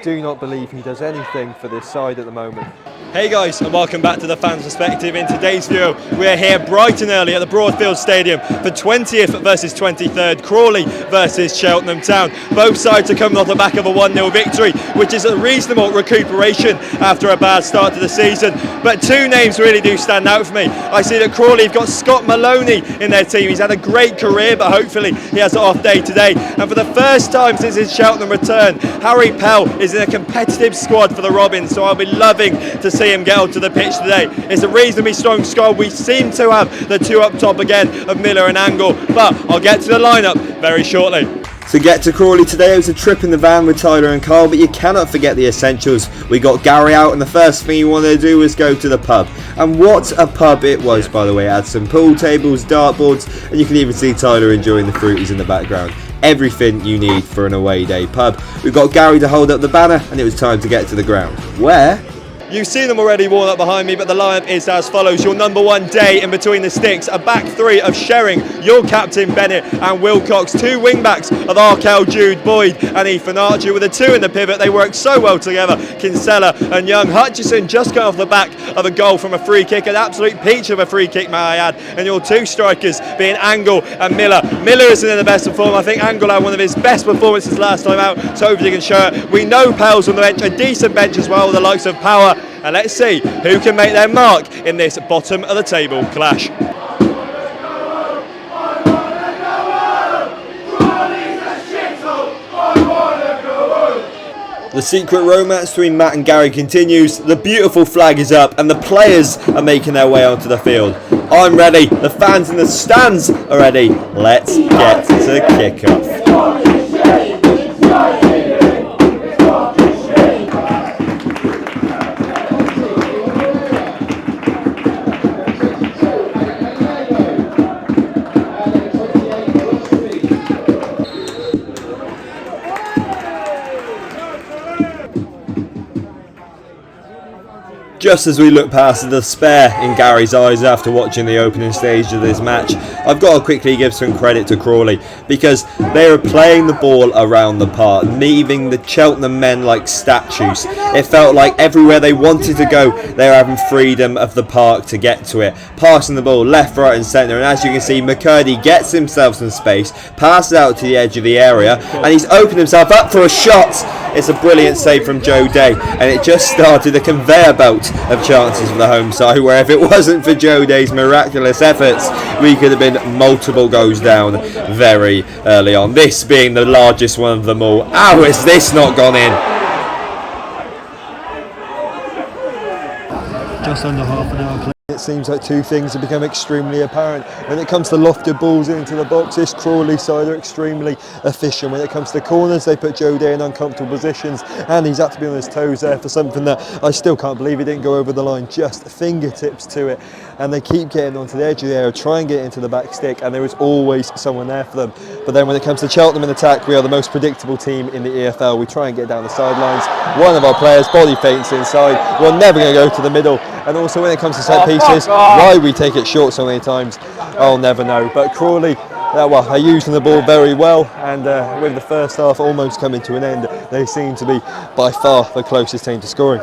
do not believe he does anything for this side at the moment. Hey guys, and welcome back to the Fans Perspective. In today's video, we're here bright and early at the Broadfield Stadium for 20th versus 23rd, Crawley versus Cheltenham Town. Both sides are coming off the back of a 1-0 victory, which is a reasonable recuperation after a bad start to the season. But two names really do stand out for me. I see that Crawley have got Scott Maloney in their team. He's had a great career, but hopefully he has an off day today. And for the first time since his Cheltenham return, Harry Pell is in a competitive squad for the Robins, so I'll be loving to see him get onto the pitch today. It's a reasonably strong squad. We seem to have the two up top again of Miller and Angle, but I'll get to the lineup very shortly. To get to Crawley today, it was a trip in the van with Tyler and Carl, but you cannot forget the essentials. We got Gary out, and the first thing he wanted to do was go to the pub. And what a pub it was, by the way. It had some pool tables, dartboards, and you can even see Tyler enjoying the fruities in the background. Everything you need for an away day pub. We got Gary to hold up the banner, and it was time to get to the ground. Where? You've seen them already worn up behind me, but the lineup is as follows. Your number one, Day, in between the sticks. A back three of Sherring, your captain Bennett and Wilcox. Two wing backs of Arkell, Jude, Boyd and Ethan Archer. With the two in the pivot, they work so well together. Kinsella and Young. Hutchison just got off the back of a goal from a free kick. An absolute peach of a free kick, may I add. And your two strikers being Angle and Miller. Miller isn't in the best of form. I think Angle had one of his best performances last time out, so hopefully he can show it. We know Pell's on the bench, a decent bench as well, with the likes of Power. And let's see who can make their mark in this bottom of the table clash. The secret romance between Matt and Gary continues, the beautiful flag is up and the players are making their way onto the field. I'm ready, the fans in the stands are ready. Let's get to kick-off. Just as we look past the despair in Gary's eyes after watching the opening stage of this match, I've got to quickly give some credit to Crawley, because they were playing the ball around the park, leaving the Cheltenham men like statues. It felt like everywhere they wanted to go, they were having freedom of the park to get to it. Passing the ball left, right and centre, and as you can see, Mckirdy gets himself some space, passes out to the edge of the area, and he's opened himself up for a shot. It's a brilliant save from Joe Day, and it just started a conveyor belt of chances for the home side, where if it wasn't for Joe Day's miraculous efforts, we could have been multiple goals down very early on. This being the largest one of them all. How has this not gone in? Just under half an hour play. It seems like two things have become extremely apparent. When it comes to lofted balls into the box, this Crawley side are extremely efficient. When it comes to corners, they put Joe Day in uncomfortable positions, and he's had to be on his toes there for something that I still can't believe he didn't go over the line, just fingertips to it. And they keep getting onto the edge of the area, try and get into the back stick, and there is always someone there for them. But then when it comes to Cheltenham in attack, we are the most predictable team in the EFL. We try and get down the sidelines. One of our players body feints inside. We're never going to go to the middle. And also when it comes to set pieces, why we take it short so many times, I'll never know. But Crawley, are using the ball very well, and with the first half almost coming to an end, they seem to be by far the closest team to scoring.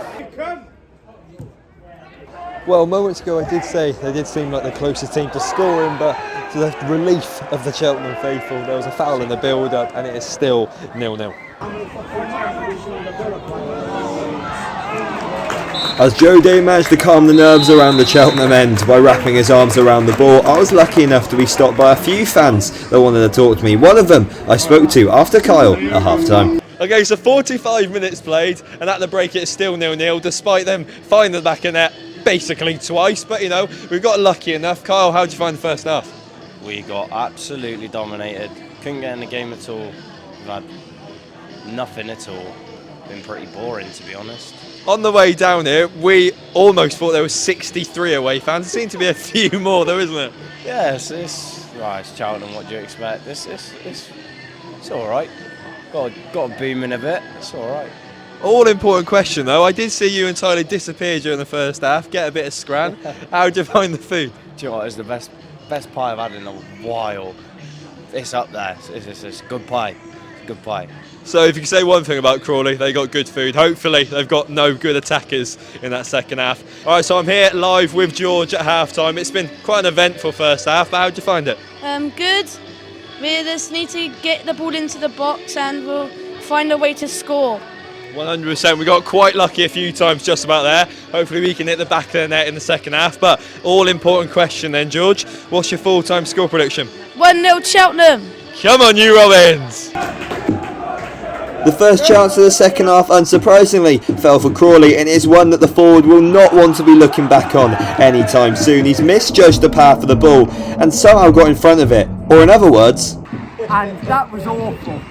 Well, moments ago I did say they did seem like the closest team to scoring, but to the relief of the Cheltenham faithful, there was a foul in the build-up and it is still 0-0. As Joe Day managed to calm the nerves around the Cheltenham end by wrapping his arms around the ball, I was lucky enough to be stopped by a few fans that wanted to talk to me. One of them I spoke to after Kyle at half-time. Okay, so 45 minutes played, and at the break it's still 0-0, despite them finding the back of net basically twice. But you know, we've got lucky enough. Kyle, how did you find the first half? We got absolutely dominated. Couldn't get in the game at all. We've had nothing at all. Been pretty boring, to be honest. On the way down here, we almost thought there were 63 away fans. There seem to be a few more though, isn't it? Yeah, it's Cheltenham, what do you expect? It's all right. Got a boom in a bit, it's all right. All important question though, I did see you entirely disappear during the first half, get a bit of scran. How did you find the food? Do you know what, it's the best pie I've had in a while. It's up there, it's good pie, it's good pie. So if you can say one thing about Crawley, they got good food. Hopefully they've got no good attackers in that second half. All right, so I'm here live with George at half-time. It's been quite an eventful first half, but how did you find it? Good. We just need to get the ball into the box and we'll find a way to score. 100%. We got quite lucky a few times just about there. Hopefully we can hit the back of the net in the second half. But all important question then, George. What's your full-time score prediction? 1-0 Cheltenham. Come on, you Robins! The first chance of the second half, unsurprisingly, fell for Crawley, and it is one that the forward will not want to be looking back on anytime soon. He's misjudged the path of the ball and somehow got in front of it. Or in other words... And that was awful.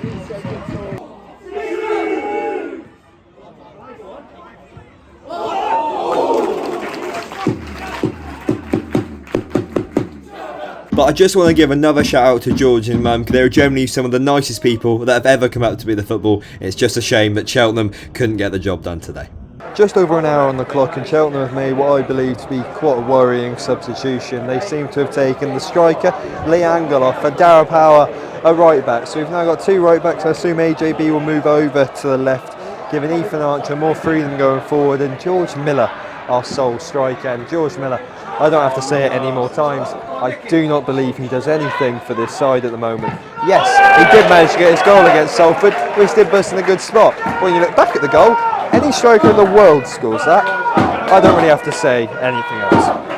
But I just want to give another shout out to George and Mum, because they're generally some of the nicest people that have ever come out to be the football. It's just a shame that Cheltenham couldn't get the job done today. Just over an hour on the clock, and Cheltenham have made what I believe to be quite a worrying substitution. They seem to have taken the striker, Lee Angeloff, and Darragh Power, a right back. So we've now got two right backs. I assume AJB will move over to the left, giving Ethan Archer more freedom going forward, and George Miller, our sole striker. And George Miller, I don't have to say it any more times, I do not believe he does anything for this side at the moment. Yes, he did manage to get his goal against Salford, which did bust in a good spot. When you look back at the goal, any striker in the world scores that. I don't really have to say anything else.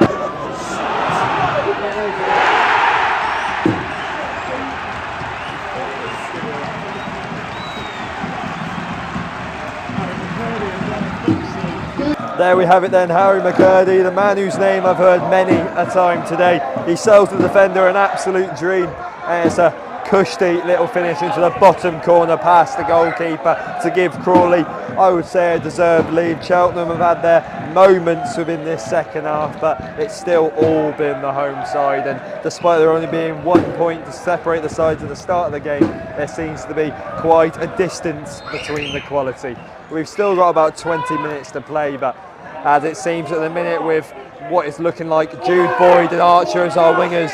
There we have it then, Harry Mckirdy, the man whose name I've heard many a time today. He sells the defender an absolute dream, and it's a cushy little finish into the bottom corner past the goalkeeper to give Crawley, I would say, a deserved lead. Cheltenham have had their moments within this second half, but it's still all been the home side, and despite there only being 1 point to separate the sides at the start of the game, there seems to be quite a distance between the quality. We've still got about 20 minutes to play, but as it seems at the minute, with what is looking like Jude Boyd and Archer as our wingers,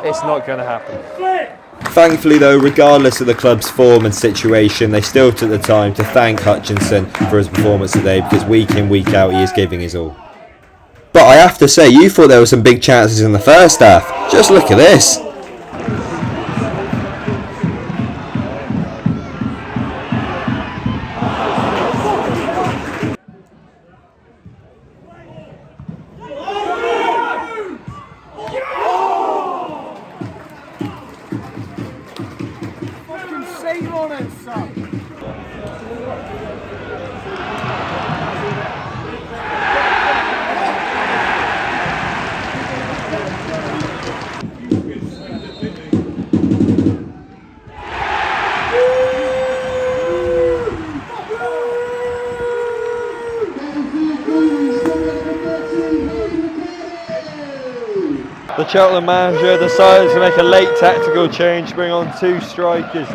it's not going to happen. Thankfully though, regardless of the club's form and situation, they still took the time to thank Hutchinson for his performance today, because week in, week out he is giving his all. But I have to say, you thought there were some big chances in the first half. Just look at this. The Cheltenham manager decided to make a late tactical change, bring on two strikers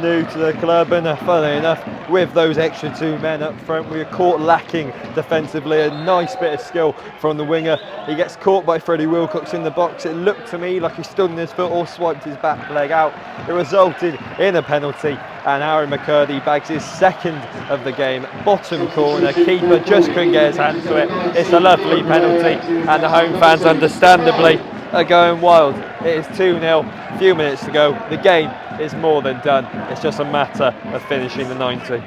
new to the club, and funnily enough, with those extra two men up front, we were caught lacking defensively. A nice bit of skill from the winger. He gets caught by Freddie Wilcox in the box. It looked to me like he stood on his foot or swiped his back leg out. It resulted in a penalty, and Harry Mckirdy bags his second of the game. Bottom corner, keeper just couldn't get his hand to it. It's a lovely penalty, and the home fans understandably are going wild. It is 2-0, few minutes to go. The game is more than done. It's just a matter of finishing the 90.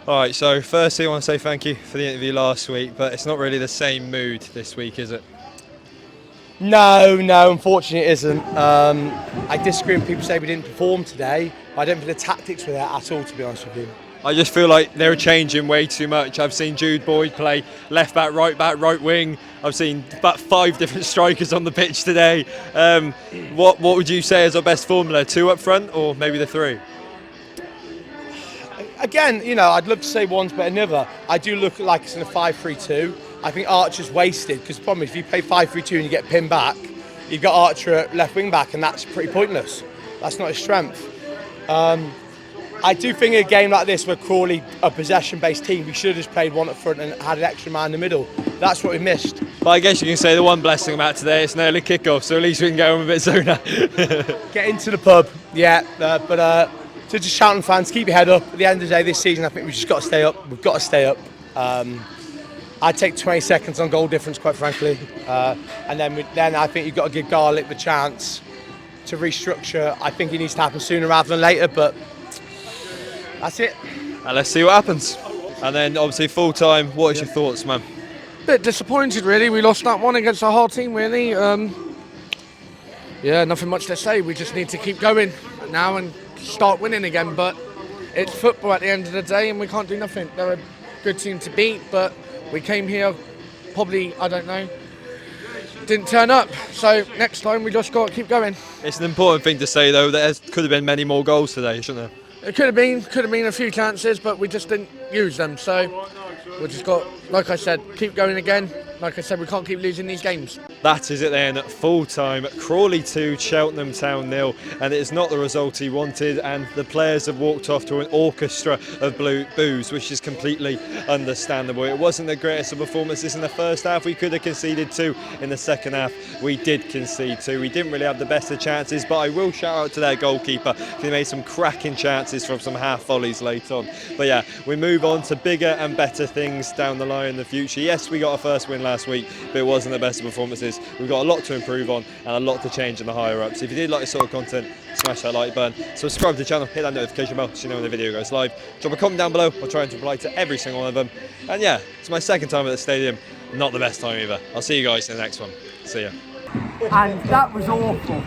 Alright, so firstly I want to say thank you for the interview last week, but it's not really the same mood this week, is it? No, unfortunately it isn't. I disagree when people say we didn't perform today. I don't think the tactics were there at all, to be honest with you. I just feel like they're changing way too much. I've seen Jude Boyd play left back, right wing. I've seen about 5 different strikers on the pitch today. What would you say is our best formula? 2 up front, or maybe the 3? Again, you know, I'd love to say one's better than the other. I do look like it's in a 5-3-2. I think Archer's wasted, because the problem is if you play 5-3-2 and you get pinned back, You've got Archer at left wing back, and that's pretty pointless. That's not his strength. I do think in a game like this, where Crawley, a possession-based team, we should have just played one up front and had an extra man in the middle. That's what we missed. But I guess you can say the one blessing about today, it's an early kick-off, so at least we can go home a bit sooner. Get into the pub, yeah. But to just Cheltenham fans, keep your head up. At the end of the day, this season, I think we've just got to stay up. We've got to stay up. I'd take 20 seconds on goal difference, quite frankly. And then I think you've got to give Garlick the chance to restructure. I think it needs to happen sooner rather than later, but that's it. And let's see what happens. And then obviously full time, what is your thoughts, man? Bit disappointed, really. We lost that one against a hard team, really. Yeah, nothing much to say. We just need to keep going now and start winning again. But it's football at the end of the day, and we can't do nothing. They're a good team to beat, but we came here, probably, I don't know, didn't turn up. So next time we just got to keep going. It's an important thing to say, though, that there could have been many more goals today, shouldn't there? It could have been a few chances, but we just didn't use them. So we just got, like I said, keep going again. Like I said, we can't keep losing these games. That is it then, full time, Crawley 2, Cheltenham Town 0, and it's not the result he wanted, and the players have walked off to an orchestra of boos, which is completely understandable. It wasn't the greatest of performances in the first half. We could have conceded 2 in the second half. We did concede 2. We didn't really have the best of chances, but I will shout out to their goalkeeper. He made some cracking chances from some half volleys late on. But yeah, we move on to bigger and better things down the line in the future. Yes, we got a first win last week, but it wasn't the best of performances. We've got a lot to improve on and a lot to change in the higher ups. If you did like this sort of content, smash that like button, subscribe to the channel, hit that notification bell so you know when the video goes live. Drop a comment down below, I'll try and reply to every single one of them. And yeah, it's my second time at the stadium, not the best time either. I'll see you guys in the next one. See ya. And that was awful.